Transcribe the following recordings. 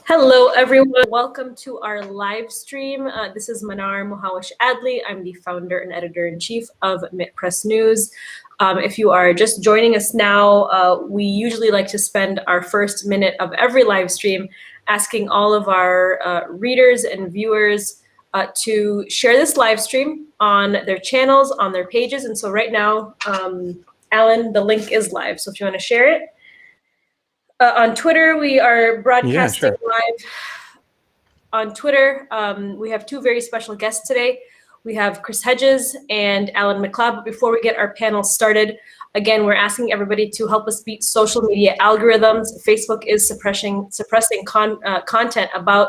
Hello, everyone. Welcome to our live stream. This is Manar Muhawash Adli. I'm the founder and editor-in-chief of MintPress News. If you are just joining us now, we usually like to spend our first minute of every live stream asking all of our readers and viewers to share this live stream on their channels, on their pages. And so right now, Alan, the link is live. So if you want to share it. On Twitter, we are broadcasting live. On Twitter, we have two very special guests today. We have Chris Hedges and Alan MacLeod. But before we get our panel started, again, we're asking everybody to help us beat social media algorithms. Facebook is suppressing content about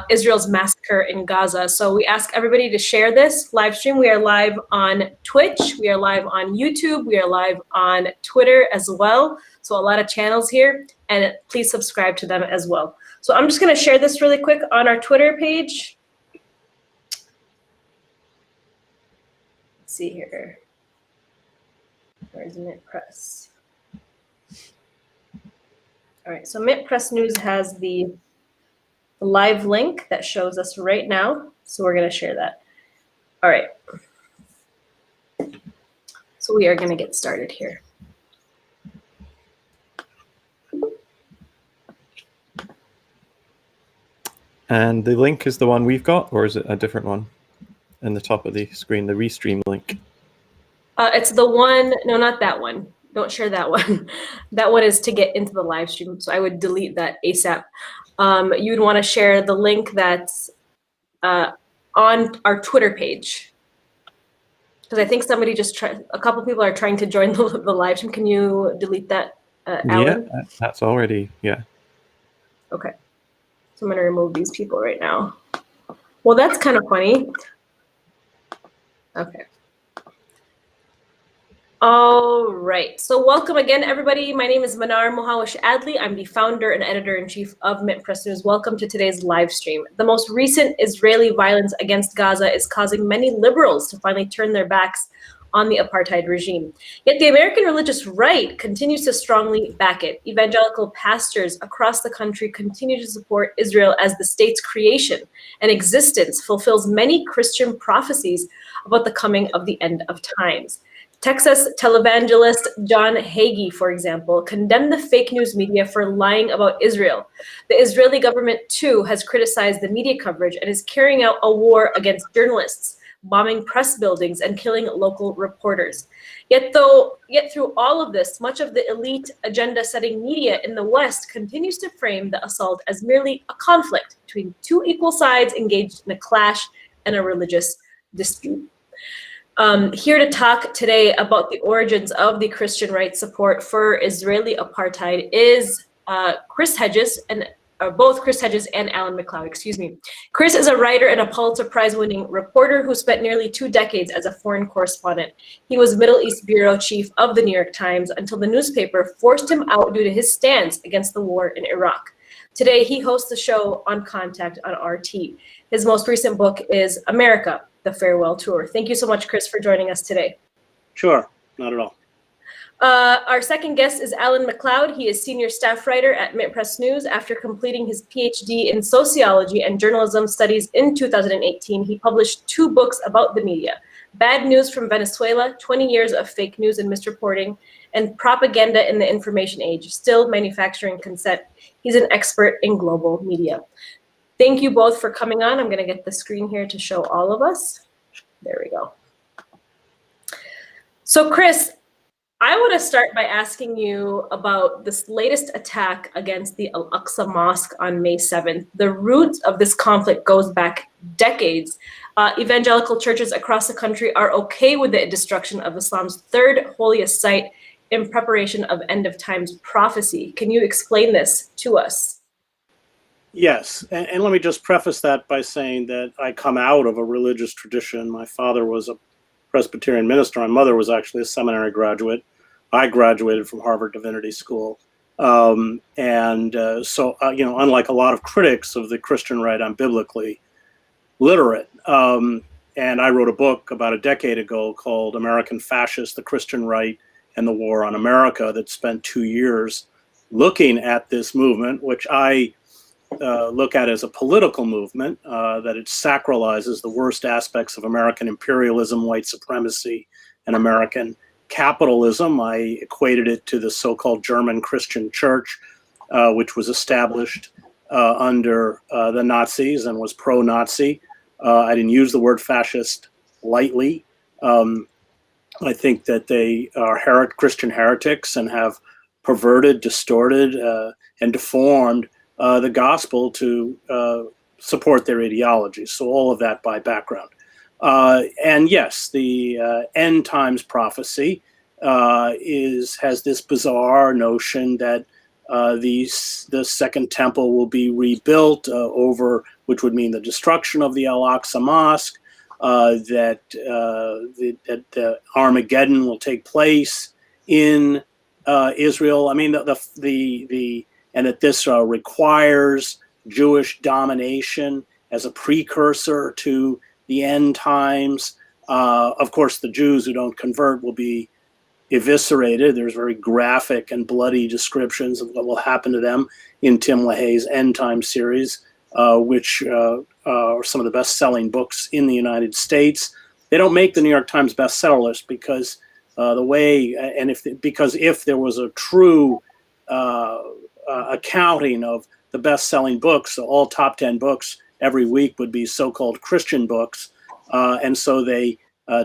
Israel's massacre in Gaza. So we ask everybody to share this live stream. We are live on Twitch. We are live on YouTube. We are live on Twitter as well. So a lot of channels here, and please subscribe to them as well. So I'm just going to share this really quick on our Twitter page. Let's see here. Where's MintPress? All right, so MintPress News has the live link that shows us right now. So we're going to share that. All right. So we are going to get started here. And the link is the one we've got, or is it a different one in the top of the screen, the Restream link? It's the one, no, not that one. Don't share that one. That one is to get into the live stream. So I would delete that ASAP. You'd want to share the link that's on our Twitter page. Because I think somebody a couple people are trying to join the live stream. Can you delete that, Alan? Yeah, that's already, yeah. Okay. So I'm going to remove these people right now. Well, that's kind of funny. Okay. All right. So welcome again, everybody. My name is Manar Muhawash Adli. I'm the founder and editor-in-chief of MintPress News. Welcome to today's live stream. The most recent Israeli violence against Gaza is causing many liberals to finally turn their backs on the apartheid regime. Yet the American religious right continues to strongly back it. Evangelical pastors across the country continue to support Israel as the state's creation and existence fulfills many Christian prophecies about the coming of the end of times. Texas televangelist John Hagee, for example, condemned the fake news media for lying about Israel. The Israeli government, too, has criticized the media coverage and is carrying out a war against journalists, bombing press buildings and killing local reporters. Yet through all of this, much of the elite agenda-setting media in the West continues to frame the assault as merely a conflict between two equal sides engaged in a clash and a religious dispute. Here to talk today about the origins of the Christian right support for Israeli apartheid is Chris Hedges, both Chris Hedges and Alan MacLeod, excuse me. Chris is a writer and a Pulitzer Prize-winning reporter who spent nearly 2 decades as a foreign correspondent. He was Middle East bureau chief of the New York Times until the newspaper forced him out due to his stance against the war in Iraq. Today, he hosts the show On Contact on RT. His most recent book is America, The Farewell Tour. Thank you so much, Chris, for joining us today. Sure, not at all. Our second guest is Alan MacLeod. He is senior staff writer at MintPress News. After completing his PhD in sociology and journalism studies in 2018, he published 2 books about the media: Bad News from Venezuela, 20 Years of Fake News and Misreporting, and Propaganda in the Information Age, Still Manufacturing Consent. He's an expert in global media. Thank you both for coming on. I'm going to get the screen here to show all of us. There we go. So, Chris, I want to start by asking you about this latest attack against the Al-Aqsa Mosque on May 7th. The root of this conflict goes back decades. Evangelical churches across the country are okay with the destruction of Islam's third holiest site in preparation of end of times prophecy. Can you explain this to us? Yes, and let me just preface that by saying that I come out of a religious tradition. My father was a Presbyterian minister. My mother was actually a seminary graduate. I graduated from Harvard Divinity School. So, unlike a lot of critics of the Christian right, I'm biblically literate. And I wrote a book about a decade ago called American Fascists, the Christian Right and the War on America that spent 2 years looking at this movement, which I look at it as a political movement, that it sacralizes the worst aspects of American imperialism, white supremacy, and American capitalism. I equated it to the so-called German Christian Church, which was established under the Nazis and was pro-Nazi. I didn't use the word fascist lightly. I think that they are Christian heretics and have perverted, distorted, and deformed the gospel to support their ideology. So all of that by background. And yes, the end times prophecy has this bizarre notion that the Second Temple will be rebuilt which would mean the destruction of the Al-Aqsa Mosque, that Armageddon will take place in Israel. I mean, and that this requires Jewish domination as a precursor to the end times. Of course, the Jews who don't convert will be eviscerated. There's very graphic and bloody descriptions of what will happen to them in Tim LaHaye's End Time series, which are some of the best-selling books in the United States. They don't make the New York Times bestseller list because if there was a true accounting of the best-selling books, so all top 10 books every week would be so-called Christian books, and so they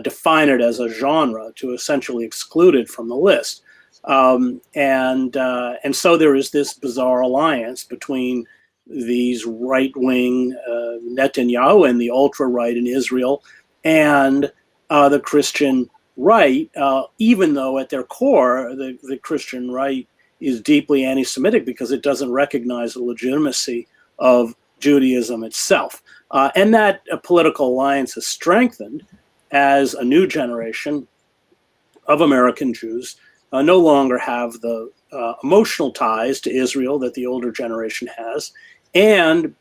define it as a genre to essentially exclude it from the list. And so there is this bizarre alliance between these right-wing Netanyahu and the ultra-right in Israel and the Christian right, even though at their core the Christian right is deeply anti-Semitic because it doesn't recognize the legitimacy of Judaism itself. And that political alliance is strengthened as a new generation of American Jews no longer have the emotional ties to Israel that the older generation has, and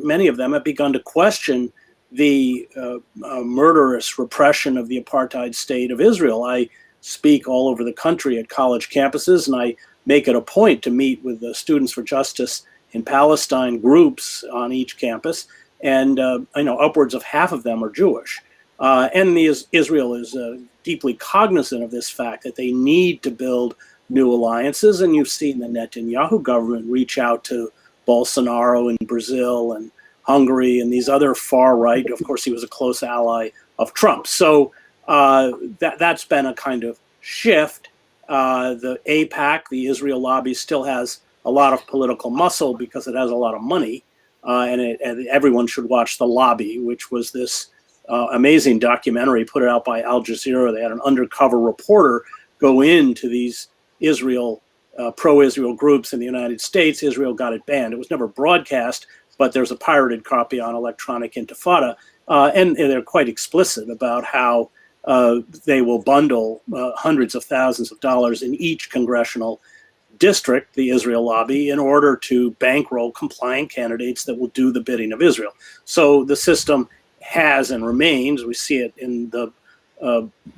many of them have begun to question the murderous repression of the apartheid state of Israel. I speak all over the country at college campuses, and I make it a point to meet with the Students for Justice in Palestine groups on each campus, and I know upwards of half of them are Jewish. And Israel is deeply cognizant of this fact that they need to build new alliances, and you've seen the Netanyahu government reach out to Bolsonaro in Brazil and Hungary and these other far right. Of course, he was a close ally of Trump. So that's been a kind of shift. The AIPAC, the Israel lobby, still has a lot of political muscle because it has a lot of money, and everyone should watch The Lobby, which was this amazing documentary put out by Al Jazeera. They had an undercover reporter go into these pro-Israel groups in the United States. Israel got it banned. It was never broadcast, but there's a pirated copy on Electronic Intifada, and they're quite explicit about how they will bundle hundreds of thousands of dollars in each congressional district, the Israel lobby, in order to bankroll compliant candidates that will do the bidding of Israel. So the system has and remains, we see it in the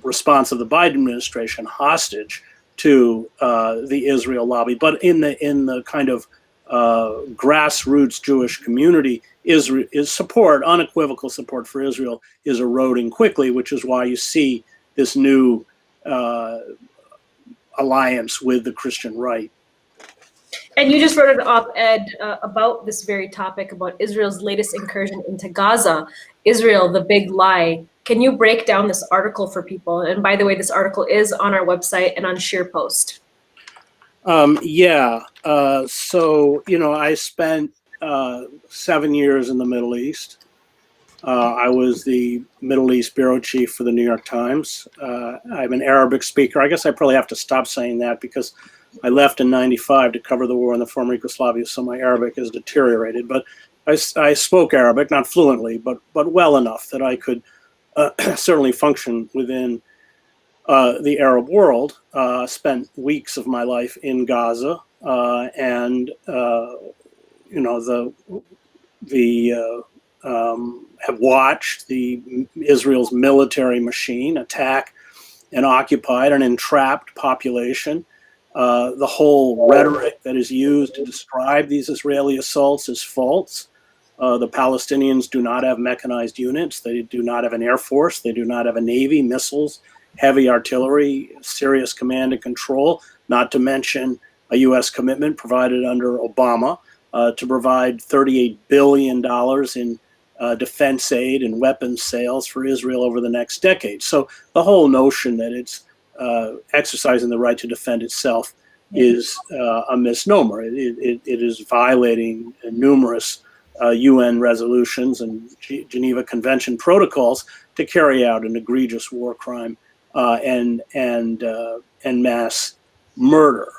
response of the Biden administration, hostage to the Israel lobby. But in the kind of grassroots Jewish community, is support, unequivocal support for Israel, is eroding quickly, which is why you see this new alliance with the Christian right. And you just wrote an op-ed about this very topic, about Israel's latest incursion into Gaza, Israel, the Big Lie. Can you break down this article for people? And by the way, this article is on our website and on SheerPost. So, I spent 7 years in the Middle East. I was the Middle East bureau chief for the New York Times. I'm an Arabic speaker. I guess I probably have to stop saying that because I left in '95 to cover the war in the former Yugoslavia, so my Arabic has deteriorated. But I spoke Arabic, not fluently, but well enough that I could certainly function within the Arab world. Spent weeks of my life in Gaza, and have watched Israel's military machine attack an occupied and entrapped population The whole rhetoric that is used to describe these Israeli assaults is false. The Palestinians do not have mechanized units. They do not have an air force. They do not have a navy, missiles, heavy artillery, serious command and control, not to mention a U.S. commitment provided under Obama to provide $38 billion in defense aid and weapons sales for Israel over the next decade. So the whole notion that it's exercising the right to defend itself is a misnomer. It is violating numerous UN resolutions and Geneva Convention protocols to carry out an egregious war crime and mass murder.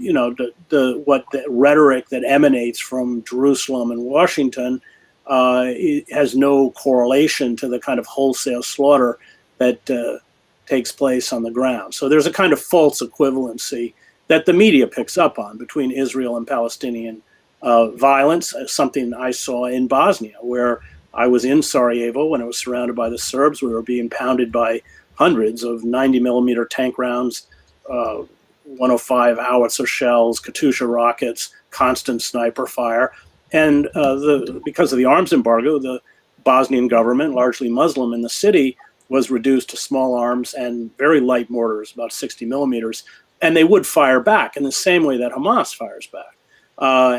You know, the rhetoric that emanates from Jerusalem and Washington has no correlation to the kind of wholesale slaughter that takes place on the ground. So there's a kind of false equivalency that the media picks up on between Israel and Palestinian violence, something I saw in Bosnia, where I was in Sarajevo when it was surrounded by the Serbs. We were being pounded by hundreds of 90-millimeter tank rounds, 105 howitzer shells, Katyusha rockets, constant sniper fire. And because of the arms embargo, the Bosnian government, largely Muslim in the city, was reduced to small arms and very light mortars, about 60 millimeters. And they would fire back in the same way that Hamas fires back.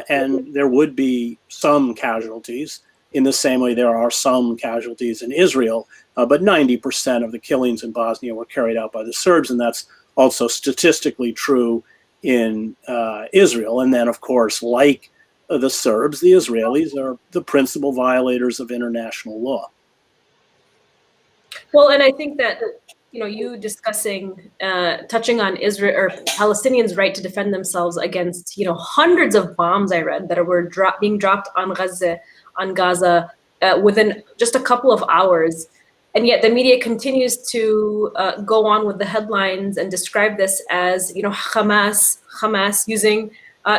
And there would be some casualties in the same way there are some casualties in Israel. But 90% of the killings in Bosnia were carried out by the Serbs, and that's also statistically true in Israel. And then, of course, like the Serbs, the Israelis are the principal violators of international law. Well, and I think that, you know, you discussing, touching on Israel or Palestinians' right to defend themselves against, you know, hundreds of bombs I read that were being dropped on Gaza within just a couple of hours. And yet the media continues to go on with the headlines and describe this as, you know, Hamas using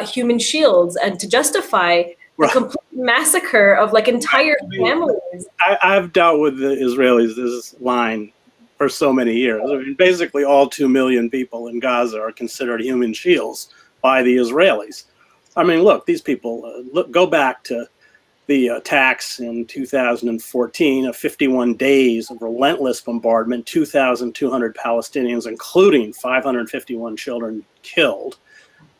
human shields and to justify the complete massacre of like entire families. I've dealt with the Israelis this line for so many years. I mean, basically all 2 million people in Gaza are considered human shields by the Israelis. I mean, look, these people, go back to the attacks in 2014, of 51 days of relentless bombardment, 2,200 Palestinians, including 551 children killed.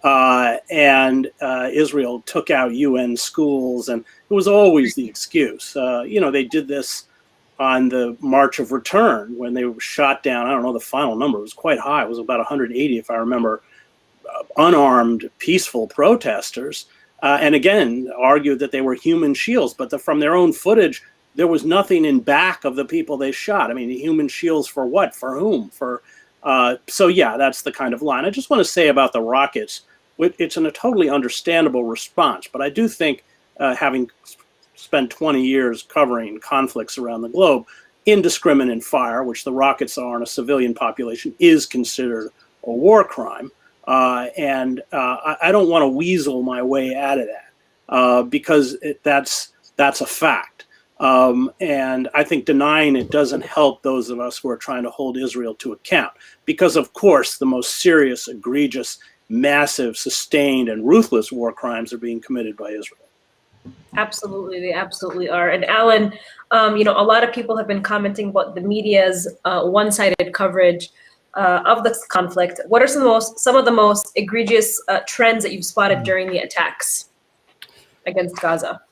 And Israel took out UN schools, and it was always the excuse. You know, they did this on the March of Return when they were shot down. I don't know the final number. It was quite high. It was about 180, if I remember, unarmed, peaceful protesters. And again, argued that they were human shields. But from their own footage, there was nothing in back of the people they shot. I mean, human shields for what? For whom? So, yeah, that's the kind of line. I just want to say about the rockets, it's a totally understandable response. But I do think, having spent 20 years covering conflicts around the globe, indiscriminate fire, which the rockets are on a civilian population, is considered a war crime. And I don't want to weasel my way out of that because that's a fact. And I think denying it doesn't help those of us who are trying to hold Israel to account because, of course, the most serious, egregious, massive, sustained, and ruthless war crimes are being committed by Israel. Absolutely, they absolutely are. And Alan, you know, a lot of people have been commenting about the media's one-sided coverage of this conflict. What are some of the most egregious trends that you've spotted during the attacks against Gaza?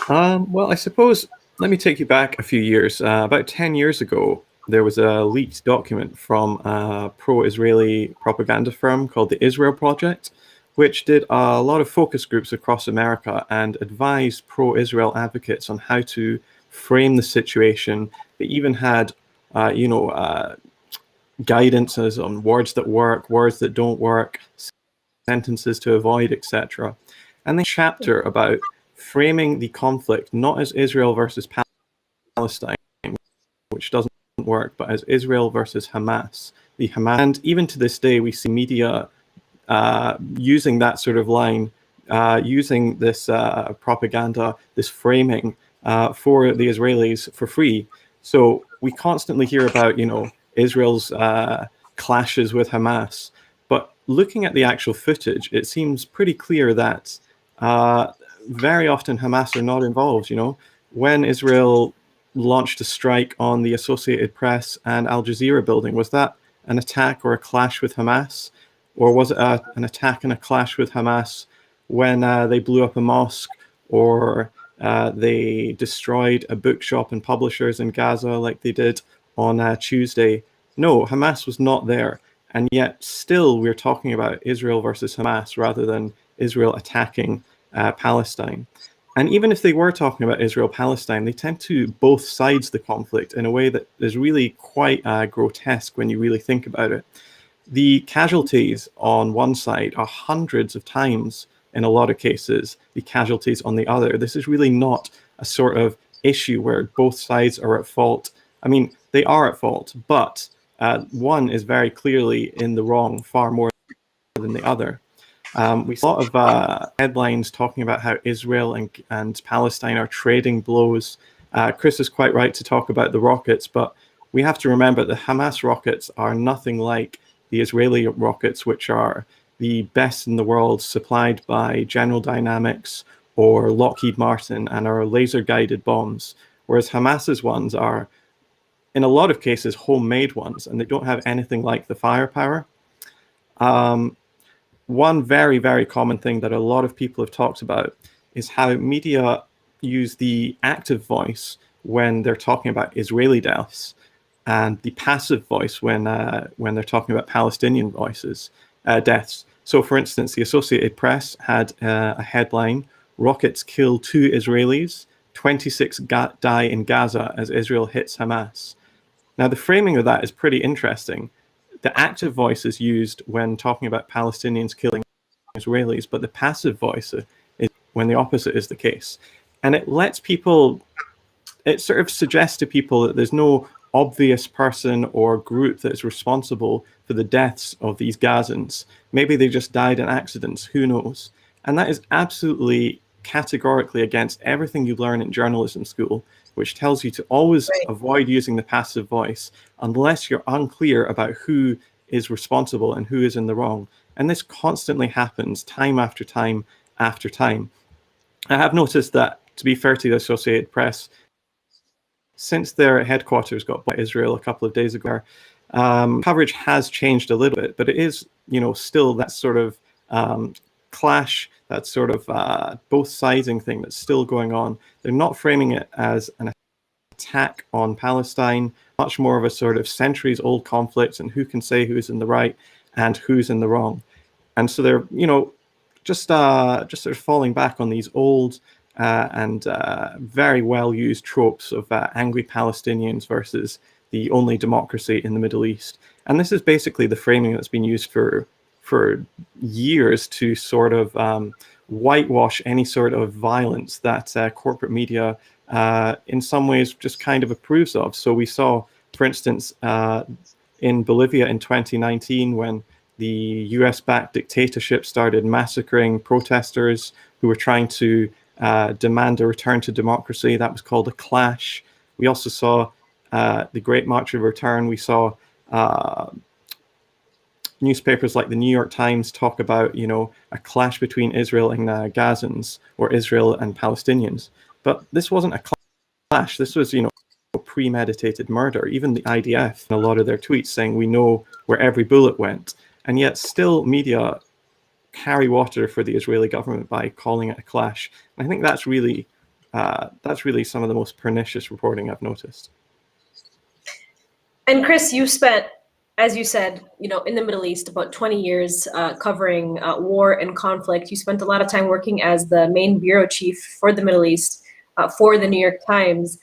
Well, I suppose, let me take you back a few years. About 10 years ago, there was a leaked document from a pro-Israeli propaganda firm called the Israel Project, which did a lot of focus groups across America and advised pro-Israel advocates on how to frame the situation. They even had, guidances on words that work, words that don't work, sentences to avoid, etc. And the chapter about framing the conflict not as Israel versus Palestine, which doesn't work, but as Israel versus Hamas. And even to this day, we see media using that sort of line, using this propaganda, this framing for the Israelis for free. So we constantly hear about, Israel's clashes with Hamas. But looking at the actual footage, it seems pretty clear that very often Hamas are not involved. You know, when Israel launched a strike on the Associated Press and Al Jazeera building, was that an attack or a clash with Hamas? Or was it an attack and a clash with Hamas when they blew up a mosque, or they destroyed a bookshop and publishers in Gaza like they did on Tuesday? No, Hamas was not there. And yet still we're talking about Israel versus Hamas rather than Israel attacking Palestine. And even if they were talking about Israel-Palestine, they tend to both sides the conflict in a way that is really quite grotesque when you really think about it. The casualties on one side are hundreds of times, in a lot of cases, the casualties on the other. This is really not a sort of issue where both sides are at fault. I mean, they are at fault, but one is very clearly in the wrong far more than the other. We saw a lot of headlines talking about how Israel and Palestine are trading blows. Chris is quite right to talk about the rockets, but we have to remember the Hamas rockets are nothing like the Israeli rockets, which are the best in the world, supplied by General Dynamics or Lockheed Martin, and are laser-guided bombs, whereas Hamas's ones are, in a lot of cases, homemade ones, and they don't have anything like the firepower. One very, very common thing that a lot of people have talked about is how media use the active voice when they're talking about Israeli deaths, and the passive voice when they're talking about Palestinian deaths. So, for instance, the Associated Press had a headline: "Rockets kill 2 Israelis, 26 die in Gaza as Israel hits Hamas." Now, the framing of that is pretty interesting. The active voice is used when talking about Palestinians killing Israelis, but the passive voice is when the opposite is the case. And it lets people, it sort of suggests to people that there's no obvious person or group that is responsible for the deaths of these Gazans. Maybe they just died in accidents, who knows? And that is absolutely categorically against everything you learn in journalism school, which tells you to always avoid using the passive voice unless you're unclear about who is responsible and who is in the wrong. And this constantly happens time after time after time. I have noticed that, to be fair to the Associated Press, since their headquarters got by Israel a couple of days ago, coverage has changed a little bit, but it is, still that sort of clash, that sort of both siding thing that's still going on. They're not framing it as an attack on Palestine, much more of a sort of centuries-old conflict, and who can say who's in the right and who's in the wrong. And so they're, just sort of falling back on these old and very well-used tropes of angry Palestinians versus the only democracy in the Middle East. And this is basically the framing that's been used for years to sort of whitewash any sort of violence that corporate media in some ways just kind of approves of. So we saw, for instance, in Bolivia in 2019, when the US-backed dictatorship started massacring protesters who were trying to demand a return to democracy. That was called a clash. We also saw the Great March of Return. We saw newspapers like the New York Times talk about, a clash between Israel and Gazans, or Israel and Palestinians. But this wasn't a clash. This was, premeditated murder. Even the IDF, in a lot of their tweets, saying we know where every bullet went. And yet still media carry water for the Israeli government by calling it a clash. And I think that's really some of the most pernicious reporting I've noticed. And Chris, you spent, as you said, in the Middle East about 20 years covering war and conflict. You spent a lot of time working as the main bureau chief for the Middle East for the New York Times.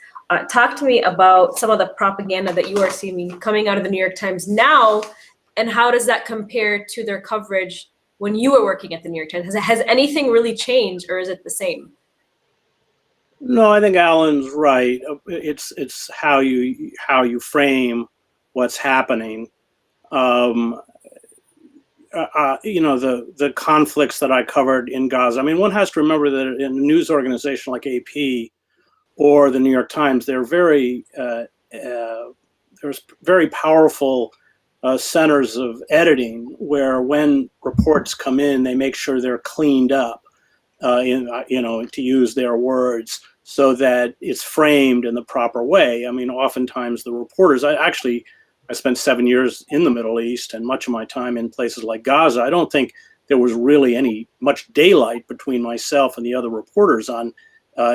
Talk to me about some of the propaganda that you are seeing coming out of the New York Times now, and how does that compare to their coverage when you were working at the New York Times? Has anything really changed, or is it the same? No, I think Alan's right. It's how you frame what's happening. The conflicts that I covered in Gaza. I mean, one has to remember that in a news organization like AP or the New York Times, they're there's very powerful centers of editing where when reports come in, they make sure they're cleaned up, to use their words, so that it's framed in the proper way. I mean, oftentimes the reporters, I spent 7 years in the Middle East and much of my time in places like Gaza. I don't think there was really much daylight between myself and the other reporters on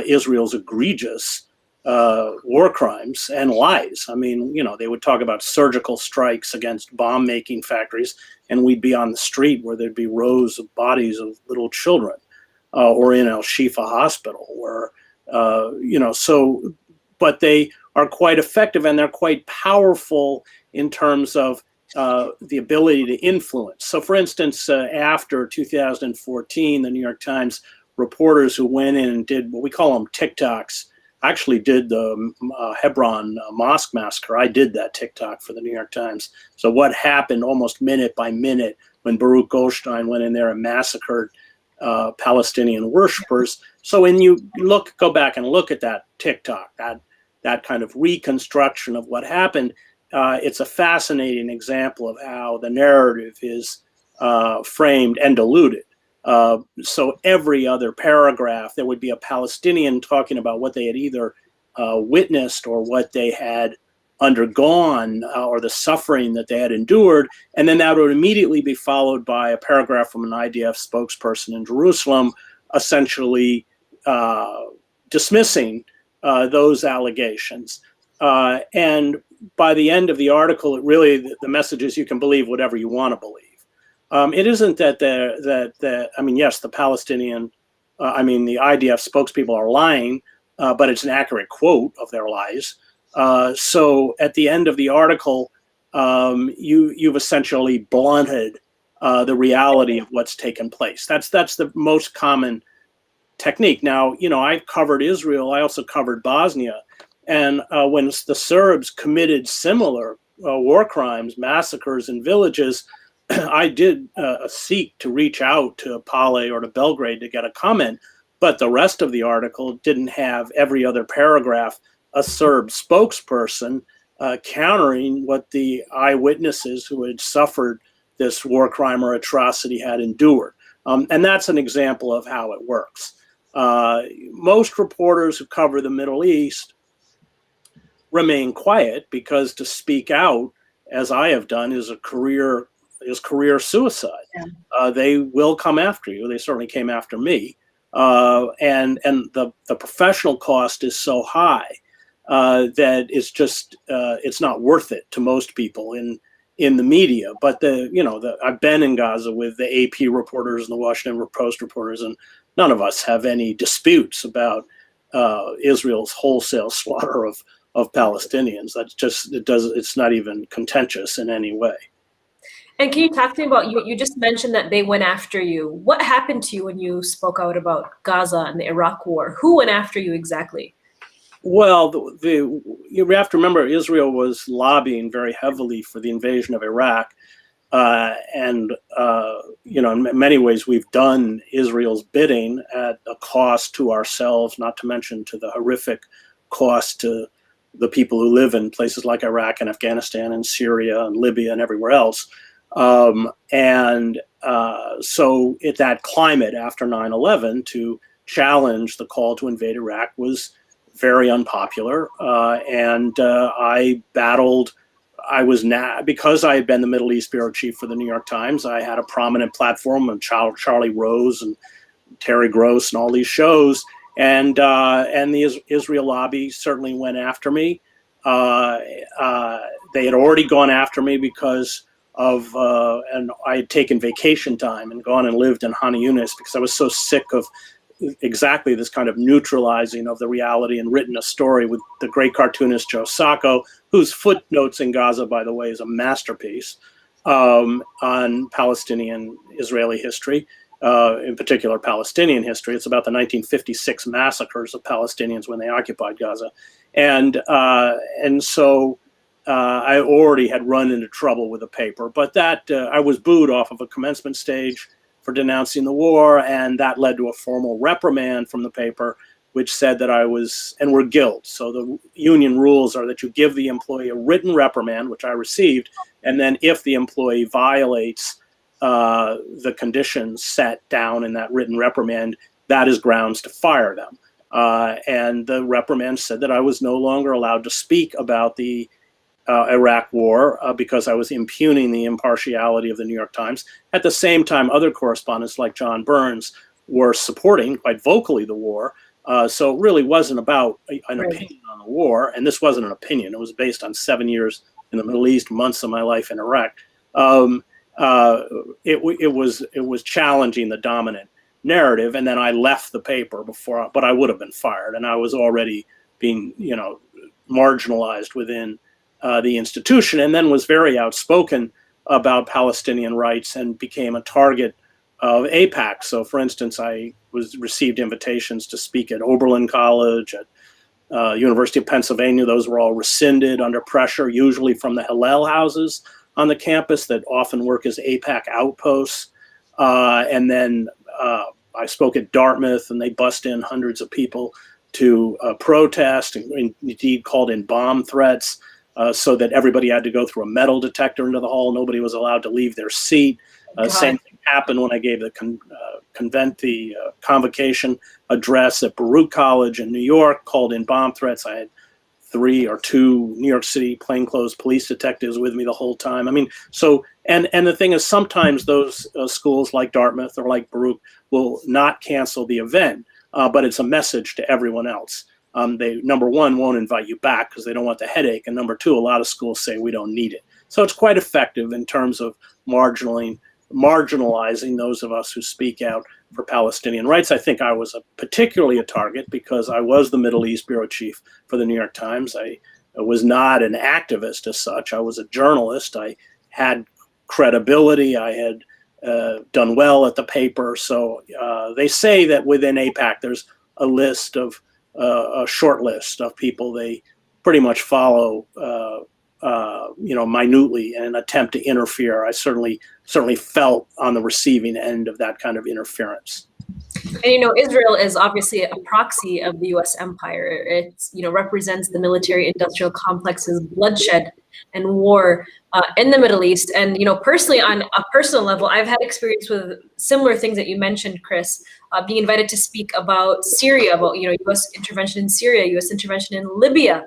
Israel's egregious war crimes and lies. I mean, they would talk about surgical strikes against bomb-making factories, and we'd be on the street where there'd be rows of bodies of little children, or in Al-Shifa Hospital, where, but they are quite effective and they're quite powerful in terms of the ability to influence. So for instance, after 2014, the New York Times reporters who went in and did what we call them TikToks, actually did the Hebron mosque massacre. I did that TikTok for the New York Times. So what happened almost minute by minute when Baruch Goldstein went in there and massacred Palestinian worshipers. So when you go back and look at that TikTok, that kind of reconstruction of what happened, it's a fascinating example of how the narrative is framed and diluted. So every other paragraph, there would be a Palestinian talking about what they had either witnessed or what they had undergone, or the suffering that they had endured. And then that would immediately be followed by a paragraph from an IDF spokesperson in Jerusalem, essentially dismissing those allegations. And by the end of the article, the message is you can believe whatever you want to believe. It isn't that yes, the the IDF spokespeople are lying, but it's an accurate quote of their lies. So at the end of the article, you've essentially blunted the reality of what's taken place. That's the most common technique. Now, I've covered Israel. I also covered Bosnia. And when the Serbs committed similar war crimes, massacres in villages, I did seek to reach out to Pale or to Belgrade to get a comment, but the rest of the article didn't have every other paragraph a Serb spokesperson countering what the eyewitnesses who had suffered this war crime or atrocity had endured. And that's an example of how it works. Most reporters who cover the Middle East remain quiet because to speak out, as I have done, is career suicide. Yeah. They will come after you. They certainly came after me. And the professional cost is so high that it's just it's not worth it to most people in the media. But I've been in Gaza with the AP reporters and the Washington Post reporters, and none of us have any disputes about Israel's wholesale slaughter of Palestinians. That's just it's not even contentious in any way. And can you talk to me about, you just mentioned that they went after you. What happened to you when you spoke out about Gaza and the Iraq war? Who went after you exactly? Well, you have to remember Israel was lobbying very heavily for the invasion of Iraq. In many ways, we've done Israel's bidding at a cost to ourselves, not to mention to the horrific cost to the people who live in places like Iraq and Afghanistan and Syria and Libya and everywhere else. So at that climate after 9/11 to challenge the call to invade Iraq was very unpopular. I battled. Because I had been the Middle East bureau chief for the New York Times, I had a prominent platform of Charlie Rose and Terry Gross and all these shows. And the Israel lobby certainly went after me. They had already gone after me because of, and I had taken vacation time and gone and lived in Hana Yunis because I was so sick of exactly this kind of neutralizing of the reality, and written a story with the great cartoonist Joe Sacco, whose Footnotes in Gaza, by the way, is a masterpiece on Palestinian-Israeli history. In particular, Palestinian history. It's about the 1956 massacres of Palestinians when they occupied Gaza. And so I already had run into trouble with the paper, but that I was booed off of a commencement stage for denouncing the war, and that led to a formal reprimand from the paper. which said that I was, and we're guilt. So the union rules are that you give the employee a written reprimand, which I received, and then if the employee violates the conditions set down in that written reprimand, that is grounds to fire them. And the reprimand said that I was no longer allowed to speak about the Iraq war because I was impugning the impartiality of the New York Times. At the same time, other correspondents like John Burns were supporting quite vocally the war. So it really wasn't about an opinion on the war. And this wasn't an opinion. It was based on 7 years in the Middle East, months of my life in Iraq. It was challenging the dominant narrative. And then I left the paper but I would have been fired. And I was already being, marginalized within the institution, and then was very outspoken about Palestinian rights and became a target of AIPAC. So, for instance, I received invitations to speak at Oberlin College, at University of Pennsylvania. Those were all rescinded under pressure, usually from the Hillel houses on the campus that often work as AIPAC outposts. And then I spoke at Dartmouth, and they bust in hundreds of people to protest, and indeed called in bomb threats. So that everybody had to go through a metal detector into the hall. Nobody was allowed to leave their seat. Same thing happened when I gave the convocation address at Baruch College in New York, called in bomb threats. I had 3 or 2 New York City plainclothes police detectives with me the whole time. I mean, so, and the thing is, sometimes those schools like Dartmouth or like Baruch will not cancel the event, but it's a message to everyone else. They, number one, won't invite you back because they don't want the headache. And number two, a lot of schools say we don't need it. So it's quite effective in terms of marginalizing those of us who speak out for Palestinian rights. I think I was particularly a target because I was the Middle East bureau chief for the New York Times. I was not an activist as such. I was a journalist. I had credibility. I had done well at the paper. So they say that within AIPAC there's a list of a short list of people they pretty much follow, minutely in an attempt to interfere. I certainly felt on the receiving end of that kind of interference. And Israel is obviously a proxy of the U.S. empire. It represents the military-industrial complex's bloodshed and war in the Middle East. And personally, on a personal level, I've had experience with similar things that you mentioned, Chris. Being invited to speak about Syria, about U.S. intervention in Syria, U.S. intervention in Libya.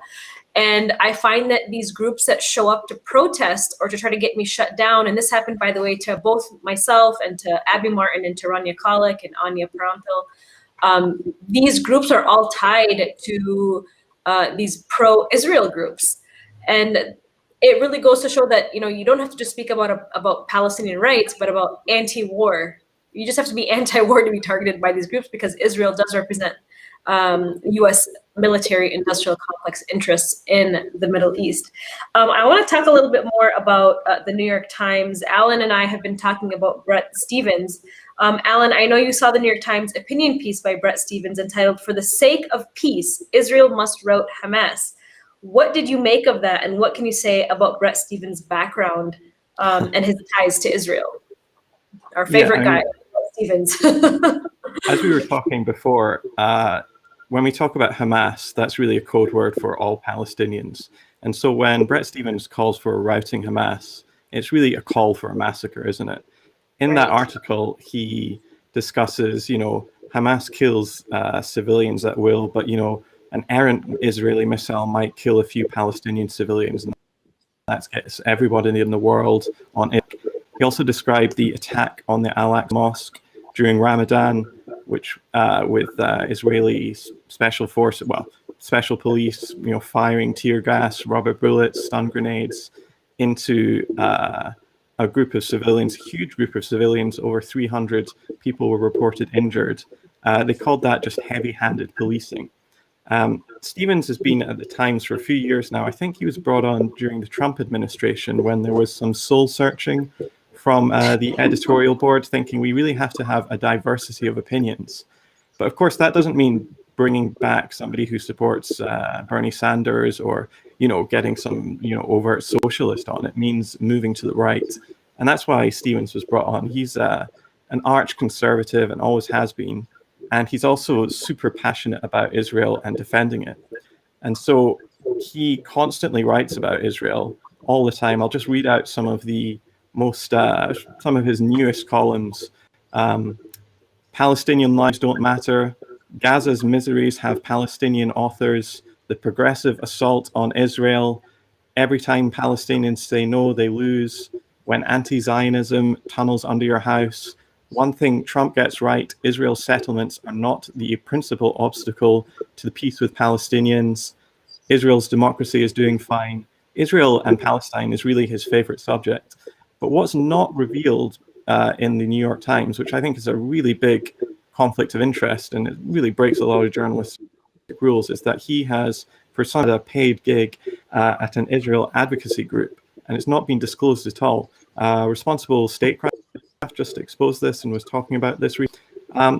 And I find that these groups that show up to protest or to try to get me shut down, and this happened, by the way, to both myself and to Abby Martin and to Rania Khalek and Anya Paranpil, these groups are all tied to these pro-Israel groups. And it really goes to show that, you don't have to just speak about Palestinian rights, but about anti-war. You just have to be anti-war to be targeted by these groups because Israel does represent U.S. military-industrial complex interests in the Middle East. I want to talk a little bit more about the New York Times. Alan and I have been talking about Bret Stephens. Alan, I know you saw the New York Times opinion piece by Bret Stephens entitled, "For the Sake of Peace, Israel Must Rout Hamas." What did you make of that, and what can you say about Bret Stephens' background and his ties to Israel? Our favorite guy, Bret Stephens. As we were talking before, when we talk about Hamas, that's really a code word for all Palestinians. And so when Bret Stephens calls for routing Hamas, it's really a call for a massacre, isn't it? In that article, he discusses, Hamas kills civilians at will, but, an errant Israeli missile might kill a few Palestinian civilians. And that gets everybody in the world on it. He also described the attack on the Al-Aqsa Mosque during Ramadan, which with Israeli special police, firing tear gas, rubber bullets, stun grenades into a group of civilians, a huge group of civilians. Over 300 people were reported injured. They called that just heavy-handed policing. Stephens has been at the Times for a few years now. I think he was brought on during the Trump administration when there was some soul searching from the editorial board, thinking we really have to have a diversity of opinions. But of course, that doesn't mean bringing back somebody who supports Bernie Sanders or, getting some, overt socialist on. It means moving to the right. And that's why Stephens was brought on. He's an arch conservative and always has been. and he's also super passionate about Israel and defending it. And so he constantly writes about Israel all the time. I'll just read out some of the some of his newest columns. Palestinian lives don't matter. Gaza's miseries have Palestinian authors. The progressive assault on Israel. Every time Palestinians say no, they lose. When anti-Zionism tunnels under your house. One thing Trump gets right, Israel's settlements are not the principal obstacle to the peace with Palestinians. Israel's democracy is doing fine. Israel and Palestine is really his favorite subject. But what's not revealed in the New York Times, which I think is a really big conflict of interest, and it really breaks a lot of journalistic rules, is that he has pursued a paid gig at an Israel advocacy group, and it's not been disclosed at all. Responsible Statecraft just exposed this and was talking about this.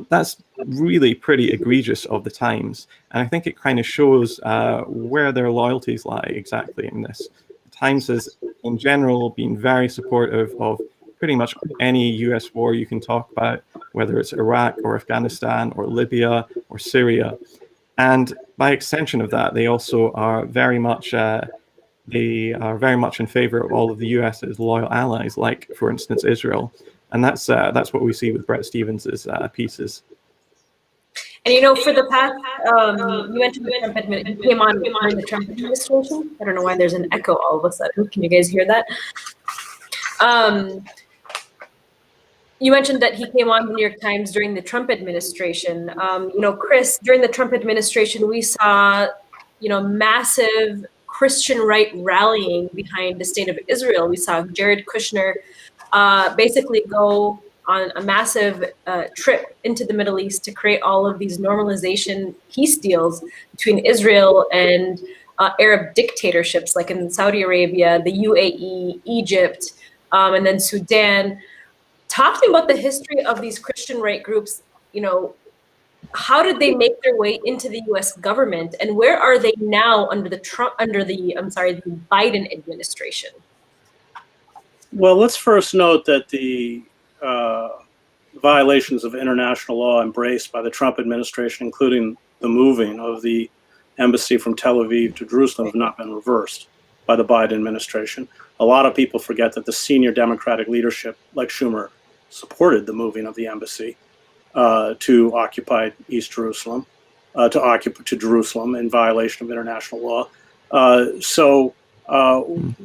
That's really pretty egregious of the Times, and I think it kind of shows where their loyalties lie exactly in this. The Times has, in general, been very supportive of pretty much any US war you can talk about, whether it's Iraq or Afghanistan or Libya or Syria. And by extension of that, they also are very much in favor of all of the US's loyal allies, like, for instance, Israel. And that's what we see with Bret Stevens's pieces. And you know, for the past, you mentioned the Trump administration came on during the Trump administration. I don't know why there's an echo all of a sudden. Can you guys hear that? You mentioned that he came on the New York Times during the Trump administration. You know, Chris, during the Trump administration, we saw, you know, massive Christian right rallying behind the state of Israel. We saw Jared Kushner basically go on a massive trip into the Middle East to create all of these normalization peace deals between Israel and Arab dictatorships, like in Saudi Arabia, the UAE, Egypt, and then Sudan. Talk to me about the history of these Christian right groups. You know, how did they make their way into the U.S. government, and where are they now under the the Biden administration? Well, let's first note that the violations of international law embraced by the Trump administration, including the moving of the embassy from Tel Aviv to Jerusalem, have not been reversed by the Biden administration. A lot of people forget that the senior Democratic leadership, like Schumer, supported the moving of the embassy to occupy East Jerusalem, to Jerusalem in violation of international law.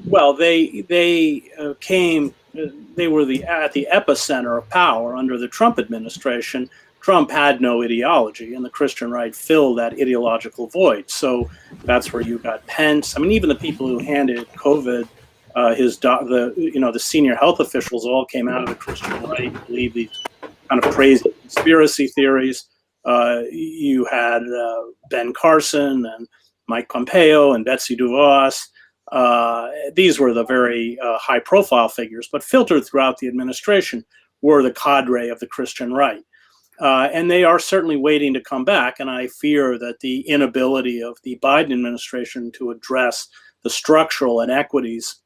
Well, they came. They were at the epicenter of power under the Trump administration. Trump had no ideology, and the Christian right filled that ideological void. So that's where you got Pence. I mean, even the people who handed COVID, the senior health officials all came out of the Christian right, believed these kind of crazy conspiracy theories. You had Ben Carson and Mike Pompeo and Betsy DeVos. These were the very high-profile figures, but filtered throughout the administration were the cadre of the Christian right. And they are certainly waiting to come back, and I fear that the inability of the Biden administration to address the structural inequities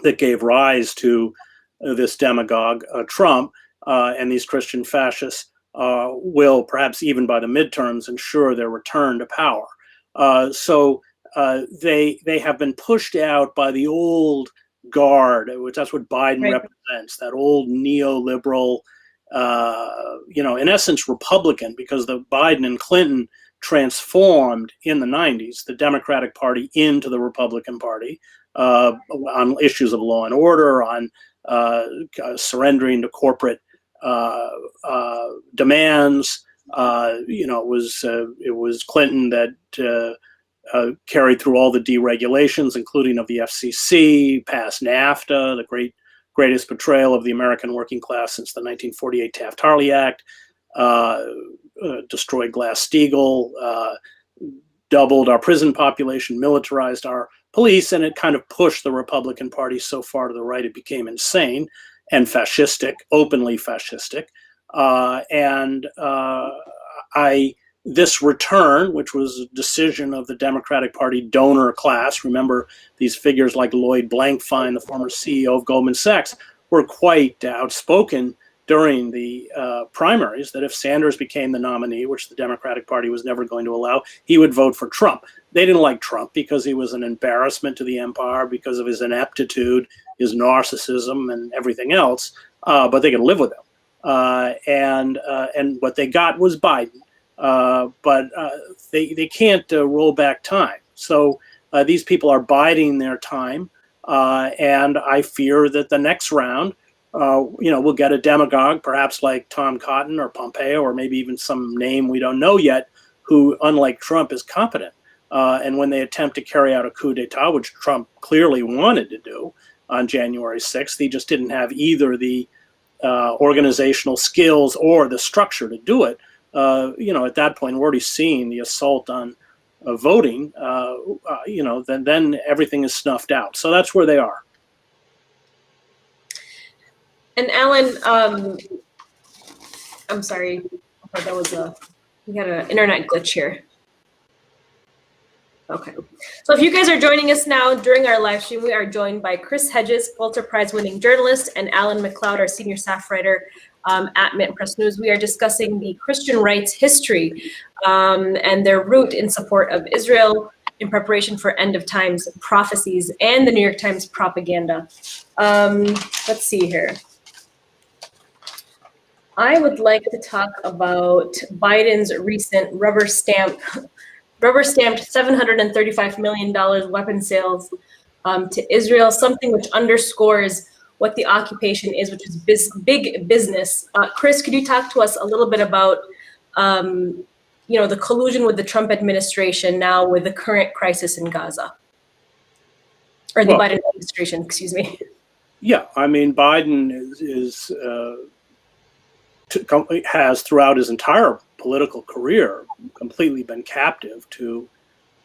that gave rise to this demagogue, Trump, and these Christian fascists will, perhaps even by the midterms, ensure their return to power. They have been pushed out by the old guard, which that's what Biden represents, that old neoliberal, in essence, Republican, because the Biden and Clinton transformed in the 90s the Democratic Party into the Republican Party on issues of law and order, on surrendering to corporate demands. It was Clinton that carried through all the deregulations, including of the FCC, passed NAFTA, the greatest betrayal of the American working class since the 1948 Taft-Hartley Act, destroyed Glass-Steagall, doubled our prison population, militarized our police, and it kind of pushed the Republican Party so far to the right it became insane and fascistic, openly fascistic. This return, which was a decision of the Democratic Party donor class, remember these figures like Lloyd Blankfein, the former CEO of Goldman Sachs, were quite outspoken during the primaries that if Sanders became the nominee, which the Democratic Party was never going to allow, he would vote for Trump. They didn't like Trump because he was an embarrassment to the empire, because of his ineptitude, his narcissism, and everything else, but they could live with him. And what they got was Biden, but they can't roll back time. So these people are biding their time, and I fear that the next round, we'll get a demagogue, perhaps like Tom Cotton or Pompeo, or maybe even some name we don't know yet, who, unlike Trump, is competent. And when they attempt to carry out a coup d'etat, which Trump clearly wanted to do on January 6th, he just didn't have either the organizational skills or the structure to do it. At that point, we're already seeing the assault on voting. Then everything is snuffed out. So that's where they are. And Alan, I'm sorry, I thought we had an internet glitch here. Okay, so if you guys are joining us now during our live stream, we are joined by Chris Hedges, Pulitzer Prize winning journalist, and Alan MacLeod, our senior staff writer at MintPress News. We are discussing the Christian rights history and their root in support of Israel in preparation for end of times prophecies and the New York Times propaganda. Let's see here. I would like to talk about Biden's recent rubber-stamped $735 million weapon sales to Israel, something which underscores what the occupation is, which is big business. Chris, could you talk to us a little bit about the collusion with the Trump administration now with the current crisis in Gaza? Or the Biden administration, excuse me. Yeah, I mean, Biden has throughout his entire political career completely been captive to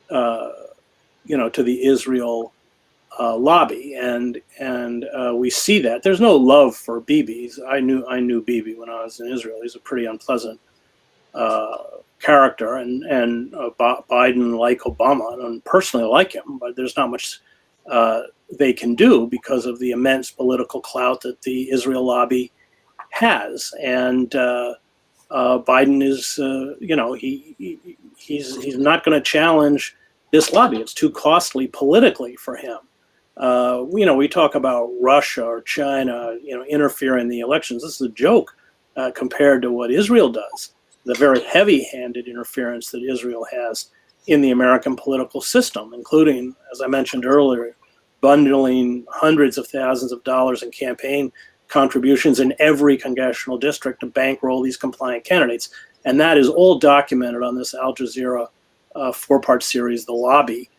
the Israel lobby, and we see that there's no love for Bibi. I knew Bibi when I was in Israel. He's a pretty unpleasant character, and Biden, like Obama, I don't personally like him, but there's not much they can do because of the immense political clout that the Israel lobby has. And Biden is, he's not going to challenge this lobby. It's too costly politically for him. We talk about Russia or China, interfering in the elections. This is a joke compared to what Israel does. The very heavy-handed interference that Israel has in the American political system, including, as I mentioned earlier, bundling hundreds of thousands of dollars in campaign contributions in every congressional district to bankroll these compliant candidates. And that is all documented on this Al Jazeera four-part series, The Lobby,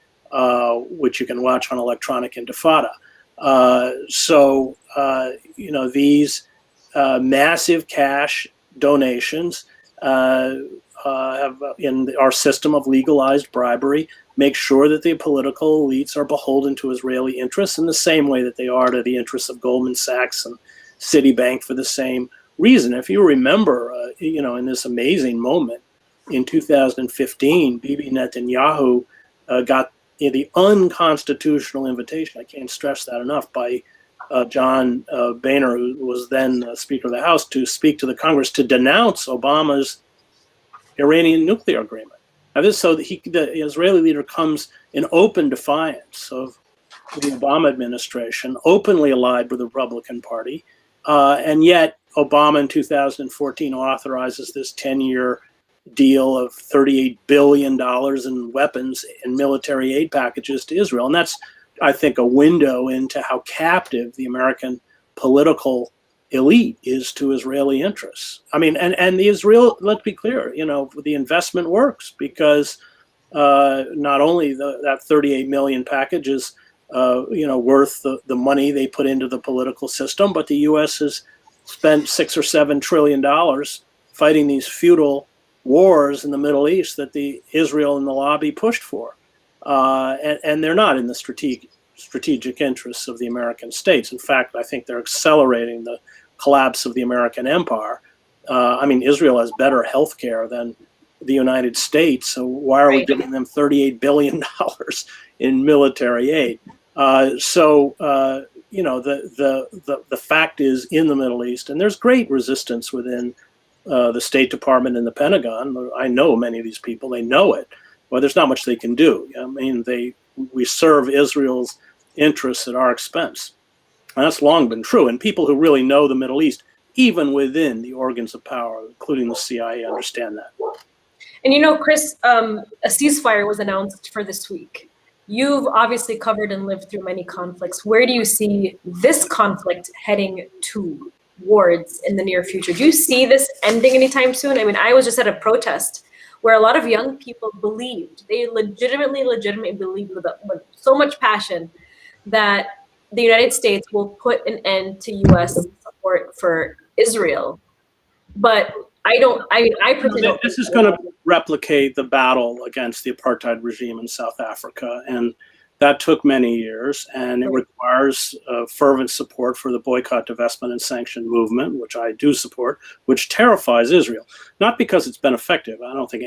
which you can watch on Electronic Intifada. These massive cash donations have, in our system of legalized bribery, make sure that the political elites are beholden to Israeli interests in the same way that they are to the interests of Goldman Sachs and Citibank for the same reason. If you remember, in this amazing moment in 2015, Bibi Netanyahu got the unconstitutional invitation, I can't stress that enough, by John Boehner, who was then Speaker of the House, to speak to the Congress to denounce Obama's Iranian nuclear agreement. Now the Israeli leader comes in open defiance of the Obama administration, openly allied with the Republican Party, and yet Obama in 2014 authorizes this 10-year deal of $38 billion in weapons and military aid packages to Israel. And that's, I think, a window into how captive the American political elite is to Israeli interests. I mean, and the Israel, let's be clear, the investment works because not only that 38 million package is, worth the money they put into the political system, but the U.S. has spent $6 or $7 trillion fighting these feudal wars in the Middle East that the Israel and the lobby pushed for, and they're not in the strategic interests of the American states. In fact, I think they're accelerating the collapse of the American empire. Israel has better health care than the United States, so why are we giving them $38 billion in military aid? the fact is, in the Middle East, and there's great resistance within the State Department and the Pentagon. I know many of these people; they know it. Well, there's not much they can do. I mean, we serve Israel's interests at our expense, and that's long been true. And people who really know the Middle East, even within the organs of power, including the CIA, understand that. And Chris, a ceasefire was announced for this week. You've obviously covered and lived through many conflicts. Where do you see this conflict heading towards in the near future? Do you see this ending anytime soon? I mean, I was just at a protest where a lot of young people believed, they legitimately believed with so much passion that the United States will put an end to U.S. support for Israel. But I personally don't. This is going to replicate the battle against the apartheid regime in South Africa, and that took many years, and it requires fervent support for the boycott, divestment, and sanction movement, which I do support, which terrifies Israel. Not because it's been effective. I don't think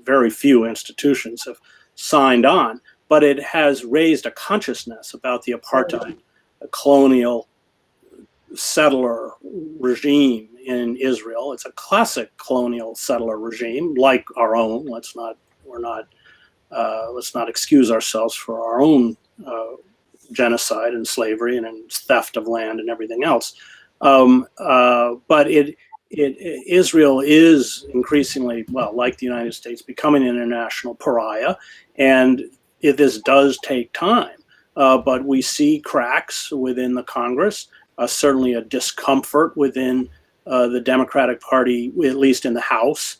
very few institutions have signed on, but it has raised a consciousness about the apartheid, colonial settler regime in Israel. It's a classic colonial settler regime, like our own. Let's not excuse ourselves for our own genocide and slavery and theft of land and everything else. But Israel is increasingly, like the United States, becoming an international pariah, and this does take time. But we see cracks within the Congress, certainly a discomfort within the Democratic Party, at least in the House,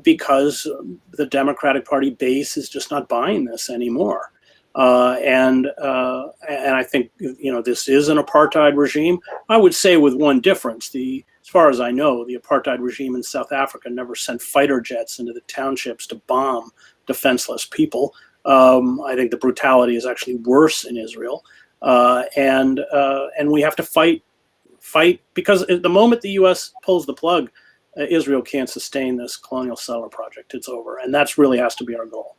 because the Democratic Party base is just not buying this anymore. And I think, this is an apartheid regime. I would say with one difference. As far as I know, the apartheid regime in South Africa never sent fighter jets into the townships to bomb defenseless people. I think the brutality is actually worse in Israel. And we have to fight because at the moment the U.S. pulls the plug, Israel can't sustain this colonial settler project. It's over, and that's really has to be our goal.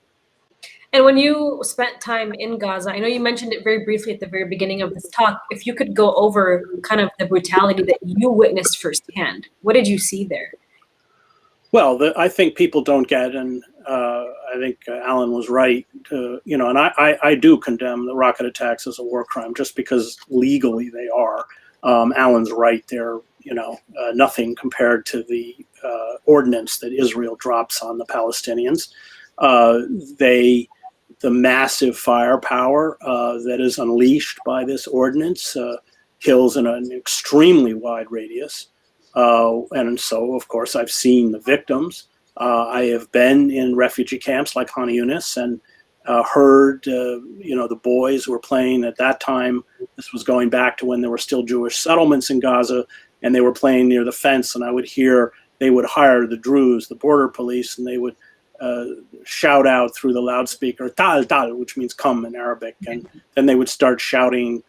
And when you spent time in Gaza, I know you mentioned it very briefly at the very beginning of this talk. If you could go over kind of the brutality that you witnessed firsthand, what did you see there? Well, I think people don't get, and I think Alan was right to, and I do condemn the rocket attacks as a war crime just because legally they are. Alan's right. They're, nothing compared to the ordinance that Israel drops on the Palestinians. The massive firepower that is unleashed by this ordinance kills in an extremely wide radius. And so, of course, I've seen the victims. I have been in refugee camps like Khan Yunis and heard, the boys who were playing at that time. This was going back to when there were still Jewish settlements in Gaza, and they were playing near the fence. And I would hear they would hire the Druze, the border police, and they would shout out through the loudspeaker, tal, tal, which means come in Arabic. And then they would start shouting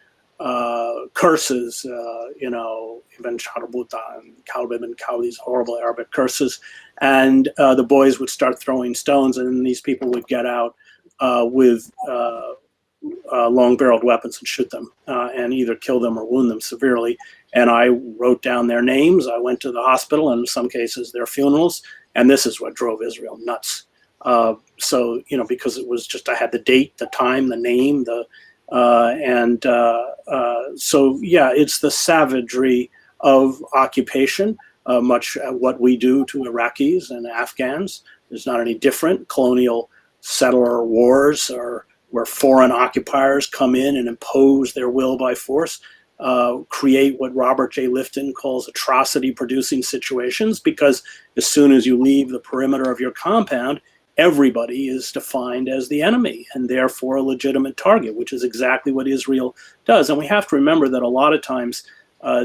curses, Ibn Charbuta and Kalbib and Kal, these horrible Arabic curses. And the boys would start throwing stones, and then these people would get out with long-barreled weapons and shoot them and either kill them or wound them severely. And I wrote down their names. I went to the hospital, and in some cases their funerals. And this is what drove Israel nuts. So, because it was just, I had the date, the time, the name, it's the savagery of occupation, much what we do to Iraqis and Afghans. There's not any different. Colonial settler wars are where foreign occupiers come in and impose their will by force, create what Robert J. Lifton calls atrocity-producing situations, because as soon as you leave the perimeter of your compound, everybody is defined as the enemy and therefore a legitimate target, which is exactly what Israel does. And we have to remember that a lot of times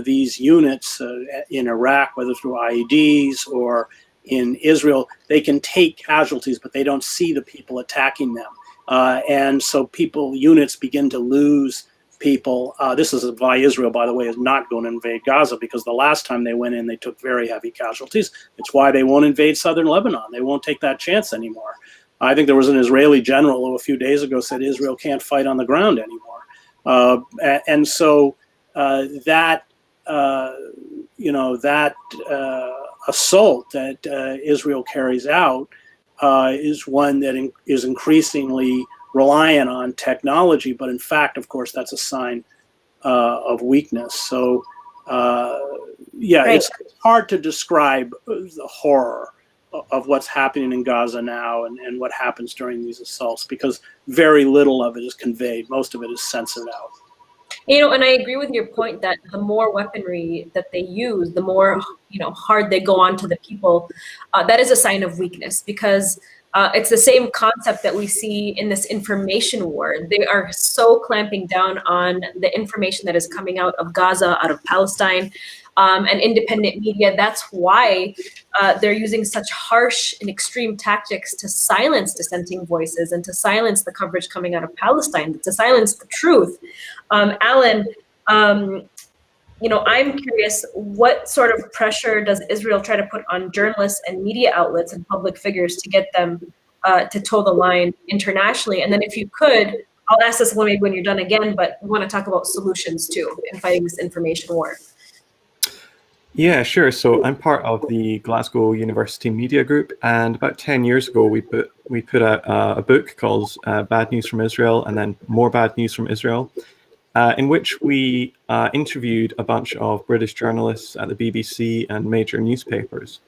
these units in Iraq, whether through IEDs or in Israel, they can take casualties, but they don't see the people attacking them. And so units begin to lose people. This is why Israel, by the way, is not going to invade Gaza, because the last time they went in, they took very heavy casualties. It's why they won't invade southern Lebanon. They won't take that chance anymore. I think there was an Israeli general who a few days ago said Israel can't fight on the ground anymore. And so that assault that Israel carries out is one that is increasingly reliant on technology, but in fact, of course, that's a sign of weakness. So, yeah, right. It's hard to describe the horror of what's happening in Gaza now and what happens during these assaults, because very little of it is conveyed. Most of it is censored out. And I agree with your point that the more weaponry that they use, the more hard they go on to the people. That is a sign of weakness, because it's the same concept that we see in this information war. They are so clamping down on the information that is coming out of Gaza, out of Palestine, and independent media. That's why they're using such harsh and extreme tactics to silence dissenting voices and to silence the coverage coming out of Palestine, to silence the truth. Alan, I'm curious, what sort of pressure does Israel try to put on journalists and media outlets and public figures to get them to toe the line internationally? And then if you could, I'll ask this one maybe when you're done again, but we want to talk about solutions too in fighting this information war. Yeah, sure. So I'm part of the Glasgow University Media Group, and about 10 years ago, we put out a book called Bad News from Israel and then More Bad News from Israel, in which we interviewed a bunch of British journalists at the BBC and major newspapers.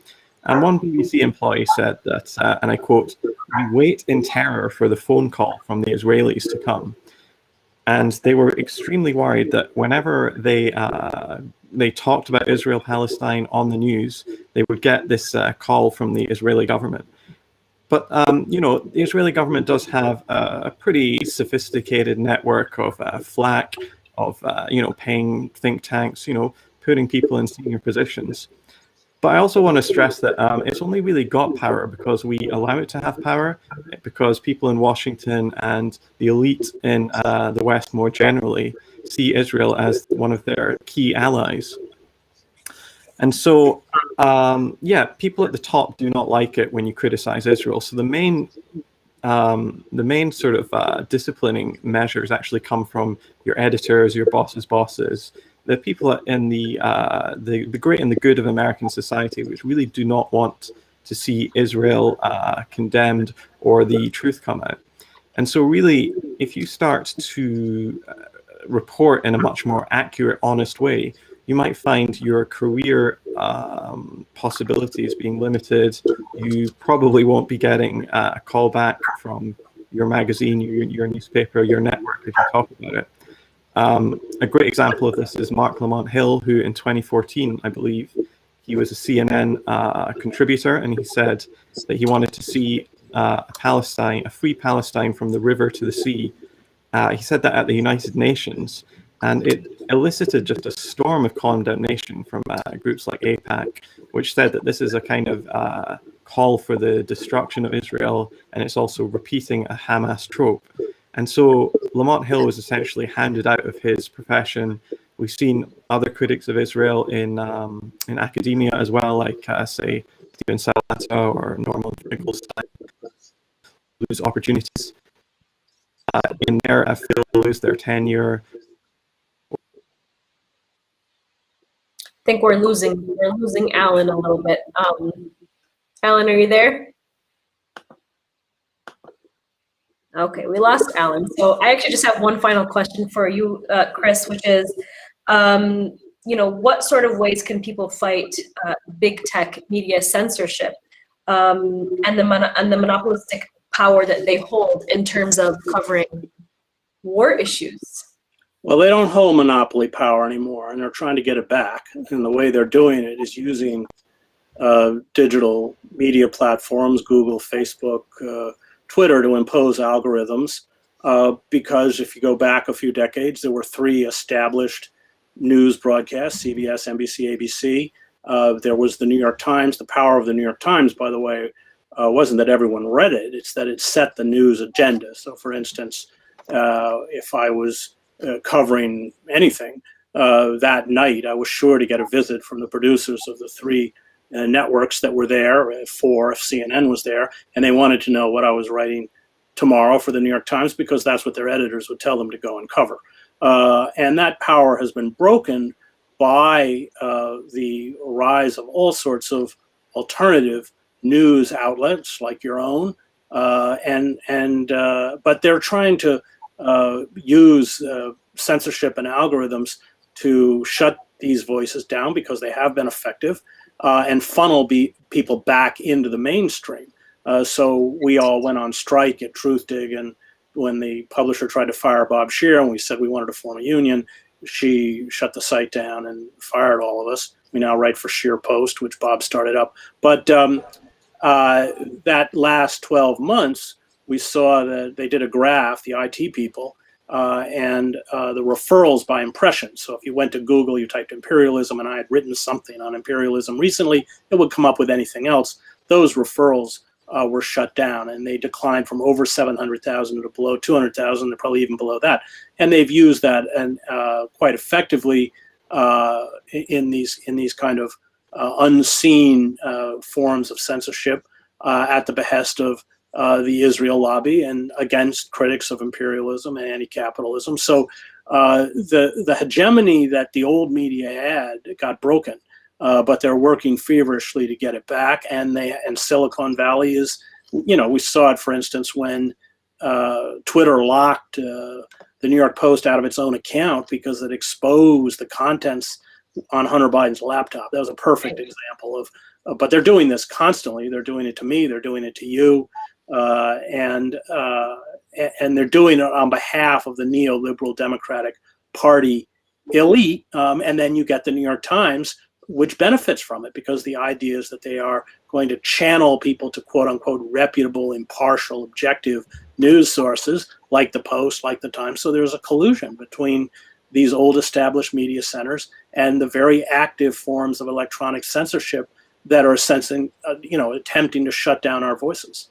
And one BBC employee said that, and I quote, "We wait in terror for the phone call from the Israelis to come." And they were extremely worried that whenever they talked about Israel-Palestine on the news, they would get this call from the Israeli government. But, the Israeli government does have a pretty sophisticated network of flak, of, paying think tanks, putting people in senior positions. But I also want to stress that it's only really got power because we allow it to have power, because people in Washington and the elite in the West more generally see Israel as one of their key allies. And so, people at the top do not like it when you criticize Israel. So the main sort of disciplining measures actually come from your editors, your boss's bosses, the people in the great and the good of American society, which really do not want to see Israel condemned or the truth come out. And so really, if you start to report in a much more accurate, honest way, you might find your career possibilities being limited. You probably won't be getting a call back from your magazine, your newspaper, your network if you talk about it. A great example of this is Mark Lamont Hill, who in 2014, I believe, he was a CNN contributor, and he said that he wanted to see a free Palestine from the river to the sea. He said that at the United Nations, and it elicited just a storm of condemnation from groups like AIPAC, which said that this is a kind of call for the destruction of Israel, and it's also repeating a Hamas trope. And so Lamont Hill was essentially handed out of his profession. We've seen other critics of Israel in academia as well, like say Stephen Salata or Norman Finkelstein, lose opportunities in their field, lose their tenure. I think we're losing Alan a little bit. Alan, are you there? Okay, we lost Alan. So I actually just have one final question for you, Chris, which is, what sort of ways can people fight big tech media censorship and the monopolistic power that they hold in terms of covering war issues? Well, they don't hold monopoly power anymore, and they're trying to get it back. And the way they're doing it is using digital media platforms, Google, Facebook, Twitter, to impose algorithms, because if you go back a few decades, there were 3 established news broadcasts, CBS, NBC, ABC. There was the New York Times. The power of the New York Times, by the way, wasn't that everyone read it, it's that it set the news agenda. So for instance, if I was covering anything that night, I was sure to get a visit from the producers of the 3 networks that were there, 4 if CNN was there, and they wanted to know what I was writing tomorrow for the New York Times, because that's what their editors would tell them to go and cover. And that power has been broken by the rise of all sorts of alternative news outlets like your own, but they're trying to use censorship and algorithms to shut these voices down because they have been effective, and funnel people back into the mainstream. So we all went on strike at Truthdig, and when the publisher tried to fire Bob Scheer and we said we wanted to form a union, she shut the site down and fired all of us. We now write for Scheer Post, which Bob started up. But that last 12 months, we saw that they did a graph, the IT people, and the referrals by impression. So if you went to Google, you typed imperialism, and I had written something on imperialism recently, it would come up with anything else. Those referrals were shut down, and they declined from over 700,000 to below 200,000. They're probably even below that. And they've used that and quite effectively in these kind of unseen forms of censorship at the behest of the Israel lobby and against critics of imperialism and anti-capitalism. So the hegemony that the old media had got broken, but they're working feverishly to get it back. And Silicon Valley is, we saw it, for instance, when Twitter locked the New York Post out of its own account because it exposed the contents on Hunter Biden's laptop. That was a perfect example of, but they're doing this constantly. They're doing it to me. They're doing it to you. And they're doing it on behalf of the neoliberal Democratic Party elite. And then you get the New York Times, which benefits from it because the idea is that they are going to channel people to quote unquote reputable, impartial, objective news sources like the Post, like the Times. So there's a collusion between these old established media centers and the very active forms of electronic censorship that are attempting to shut down our voices.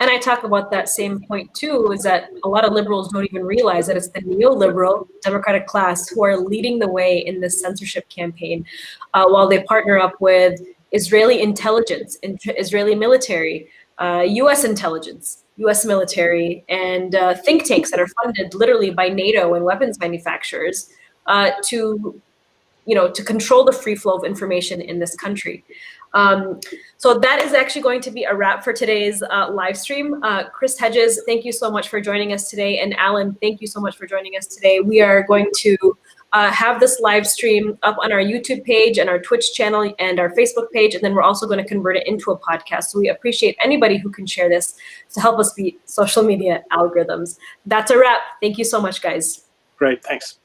And I talk about that same point too, is that a lot of liberals don't even realize that it's the neoliberal Democratic class who are leading the way in this censorship campaign, while they partner up with Israeli intelligence, Israeli military, US intelligence, US military, and think tanks that are funded literally by NATO and weapons manufacturers to control the free flow of information in this country. So that is actually going to be a wrap for today's live stream. Chris Hedges, thank you so much for joining us today. And Alan, thank you so much for joining us today. We are going to have this live stream up on our YouTube page and our Twitch channel and our Facebook page. And then we're also going to convert it into a podcast. So we appreciate anybody who can share this to help us beat social media algorithms. That's a wrap. Thank you so much, guys. Great. Thanks.